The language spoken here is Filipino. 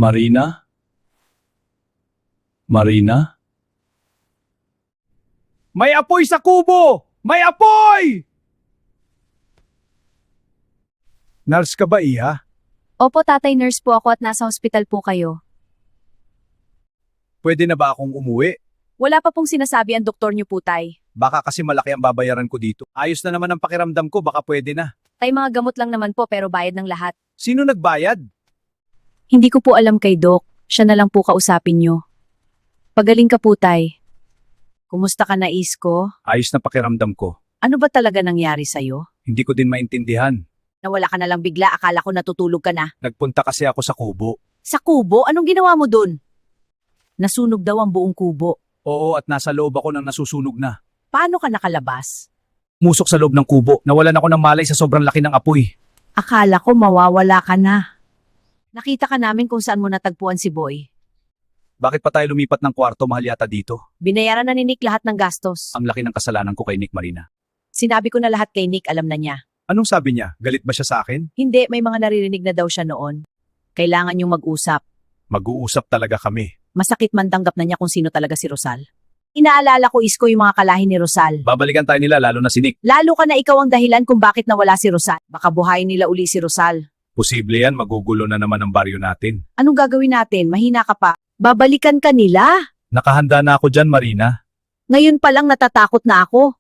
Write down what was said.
Marina? Marina? May apoy sa kubo! May apoy! Nurse ka ba, Iha? Opo, tatay, nurse po ako at nasa hospital po kayo. Pwede na ba akong umuwi? Wala pa pong sinasabi ang doktor niyo po, tay. Baka kasi malaki ang babayaran ko dito. Ayos na naman ang pakiramdam ko, baka pwede na. Tay, mga gamot lang naman po pero bayad ng lahat. Sino nagbayad? Hindi ko po alam kay Doc. Siya na lang po kausapin niyo. Pagaling ka po, tay. Kumusta ka na, Isko? Ayos na pakiramdam ko. Ano ba talaga nangyari sa'yo? Hindi ko din maintindihan. Nawala ka na lang bigla, akala ko natutulog ka na. Nagpunta kasi ako sa kubo. Sa kubo? Anong ginawa mo dun? Nasunog daw ang buong kubo. Oo, at nasa loob ako nang nasusunog na. Paano ka nakalabas? Musok sa loob ng kubo. Nawalan ako ng malay sa sobrang laki ng apoy. Akala ko mawawala ka na. Nakita ka namin kung saan mo natagpuan si Boy. Bakit pa tayo lumipat ng kwarto, mahal yata dito? Binayaran na ni Nick lahat ng gastos. Ang laki ng kasalanan ko kay Nick, Marina. Sinabi ko na lahat kay Nick, alam na niya. Anong sabi niya? Galit ba siya sa akin? Hindi, may mga naririnig na daw siya noon. Kailangan yung mag-usap. Mag-uusap talaga kami. Masakit man tanggap na niya kung sino talaga si Rosal. Inaalala ko, Isko, yung mga kalahi ni Rosal. Babalikan tayo nila, lalo na si Nick. Lalo ka na ikaw ang dahilan kung bakit nawala si Rosal. Baka buhayin nila uli si Rosal. Posible yan, magugulo na naman ang baryo natin. Anong gagawin natin? Mahina ka pa. Babalikan ka nila. Nakahanda na ako dyan, Marina. Ngayon pa lang natatakot na ako.